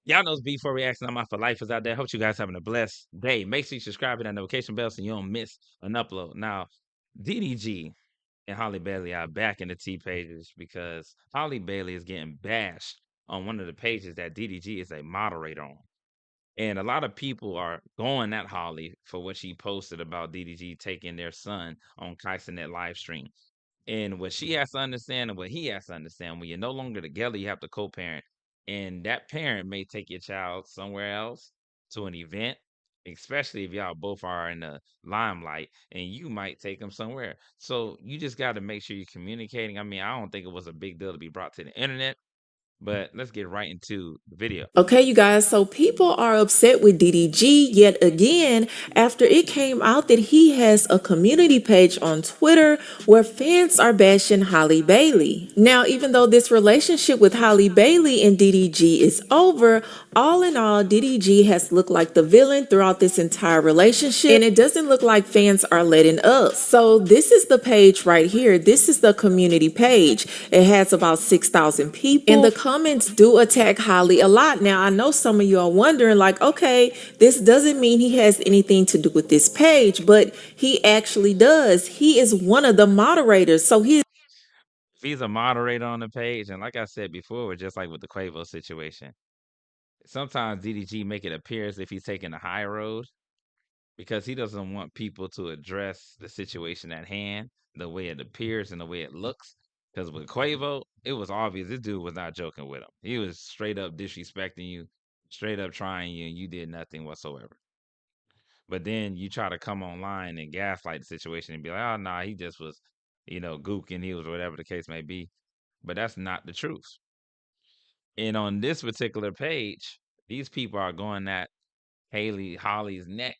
Y'all know it's before reaction. I'm out for life is out there. Hope you guys having a blessed day. Make sure you subscribe to that notification bell so you don't miss an upload. Now, DDG and Holly Bailey are back in the T pages because Holly Bailey is getting bashed on one of the pages that DDG is a moderator on. And a lot of people are going at Holly for what she posted about DDG taking their son on Kaisenet live stream. And what she has to understand and what he has to understand, when you're no longer together, you have to co-parent. And that parent may take your child somewhere else to an event, especially if y'all both are in the limelight, and you might take them somewhere. So you just got to make sure you're communicating. I mean, I don't think it was a big deal to be brought to the internet, but let's get right into the video. Okay, you guys, so people are upset with DDG yet again after it came out that he has a community page on Twitter where fans are bashing Halle Bailey. Now, even though this relationship with Halle Bailey and DDG is over, all in all, DDG has looked like the villain throughout this entire relationship, and it doesn't look like fans are letting up. So, this is the page right here. This is the community page. It has about 6,000 people, and the comments do attack Holly a lot. Now, I know some of you are wondering, like, okay, this doesn't mean he has anything to do with this page, but he actually does. He is one of the moderators, so he If he's a moderator on the page, and like I said before, just like with the Quavo situation, sometimes DDG make it appear as if he's taking the high road because he doesn't want people to address the situation at hand the way it appears and the way it looks. Because with Quavo, it was obvious this dude was not joking with him. He was straight up disrespecting you, straight up trying you, and you did nothing whatsoever. But then you try to come online and gaslight the situation and be like, oh, nah, he just was, gooking. He was whatever the case may be. But that's not the truth. And on this particular page, these people are going at Holly's neck,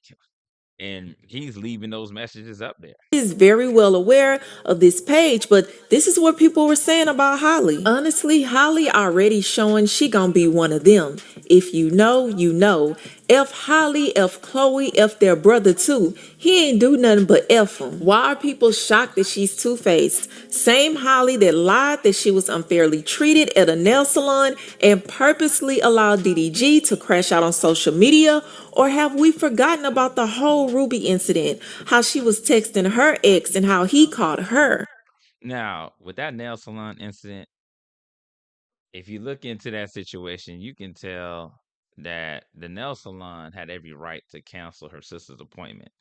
and he's leaving those messages up there. is very well aware of this page, but this is what people were saying about Holly. Honestly, Holly already showing she gonna be one of them. If you know, you know. F Holly, F Chloe, F their brother too. He ain't do nothing but F him. Why are people shocked that she's two-faced? Same Holly that lied that she was unfairly treated at a nail salon and purposely allowed DDG to crash out on social media? Or have we forgotten about the whole Ruby incident? How she was texting her ex and how he called her. Now, with that nail salon incident, if you look into that situation, you can tell that the nail salon had every right to cancel her sister's appointment.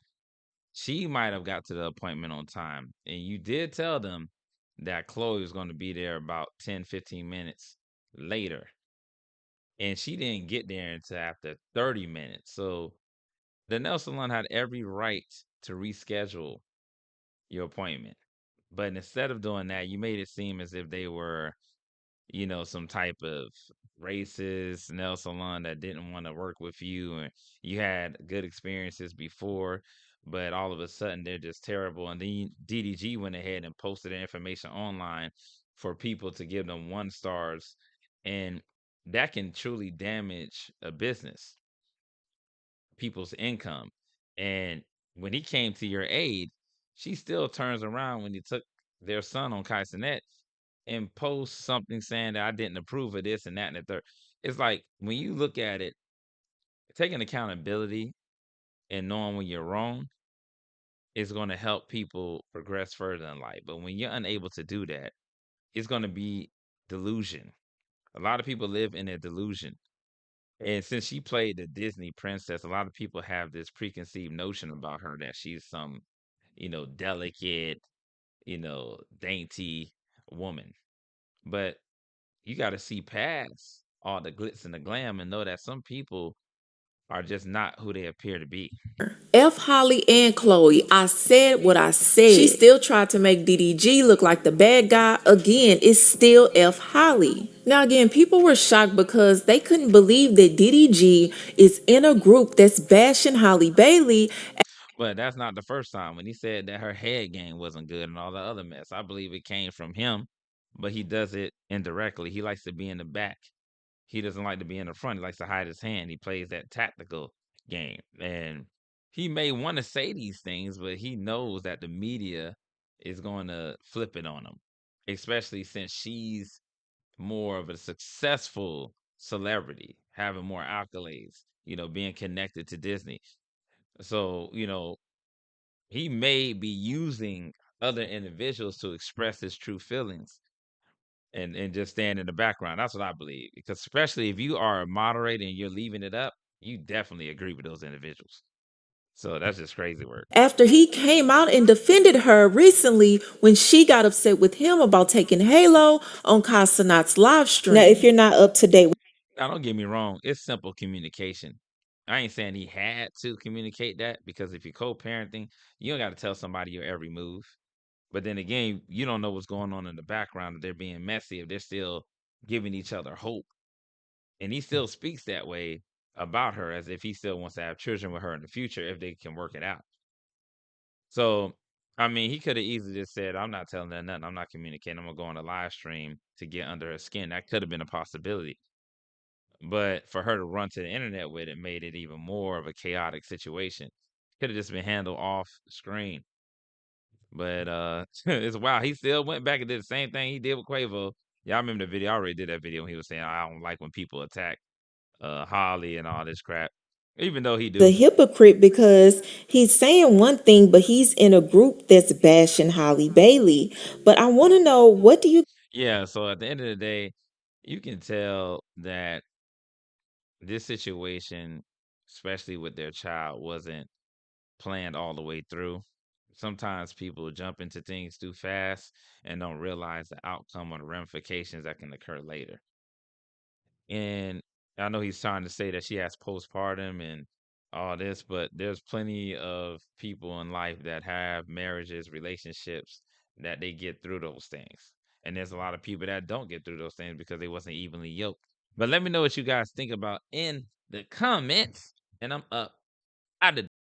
She might have got to the appointment on time, and you did tell them that Chloe was going to be there about 10, 15 minutes later. And she didn't get there until after 30 minutes. So the nail salon had every right to reschedule your appointment. But instead of doing that, you made it seem as if they were, some type of racist nail salon that didn't want to work with you, and you had good experiences before, but all of a sudden they're just terrible. And then DDG went ahead and posted their information online for people to give them 1 stars, and that can truly damage a business, people's income. And when he came to your aid, she still turns around when he took their son on Kaisenet and posts something saying that I didn't approve of this and that and the third. It's like when you look at it, taking accountability and knowing when you're wrong is going to help people progress further in life. But when you're unable to do that, it's going to be delusion. A lot of people live in a delusion. And since she played the Disney princess, a lot of people have this preconceived notion about her that she's some, delicate, dainty woman. But you got to see past all the glitz and the glam and know that some people are just not who they appear to be. F Holly and Chloe, I said what I said. She still tried to make DDG look like the bad guy. Again, it's still F Holly. Now, again, people were shocked because they couldn't believe that DDG is in a group that's bashing Holly Bailey. But that's not the first time when he said that her head game wasn't good and all the other mess. I believe it came from him, but he does it indirectly. He likes to be in the back. He doesn't like to be in the front. He likes to hide his hand. He plays that tactical game. And he may want to say these things, but he knows that the media is going to flip it on him, especially since she's more of a successful celebrity. having more accolades, being connected to Disney. So, he may be using other individuals to express his true feelings and just stand in the background. That's what I believe. Because especially if you are a moderator and you're leaving it up, you definitely agree with those individuals. So that's just crazy work. After he came out and defended her recently when she got upset with him about taking Halo on Casanat's live stream. Now, if you're not up to date, Now, don't get me wrong, it's simple communication. I ain't saying he had to communicate that, because if you're co-parenting, you don't got to tell somebody your every move. But then again, you don't know what's going on in the background, if they're being messy, if they're still giving each other hope. And he still speaks that way about her, as if he still wants to have children with her in the future if they can work it out. So, I mean, he could have easily just said, I'm not telling her nothing. I'm not communicating. I'm going to go on a live stream to get under her skin. That could have been a possibility. But for her to run to the internet with it made it even more of a chaotic situation. Could have just been handled off screen. But it's wild. He still went back and did the same thing he did with Quavo. Y'all remember the video? I already did that video when he was saying, I don't like when people attack Holly and all this crap. Even though he the do. hypocrite because he's saying one thing, but he's in a group that's bashing Holly Bailey. But I want to know, what do you Yeah, so at the end of the day, you can tell that this situation, especially with their child, wasn't planned all the way through. Sometimes people jump into things too fast and don't realize the outcome or the ramifications that can occur later. And I know he's trying to say that she has postpartum and all this, but there's plenty of people in life that have marriages, relationships, that they get through those things. And there's a lot of people that don't get through those things because they wasn't evenly yoked. But let me know what you guys think about in the comments. And I'm up out of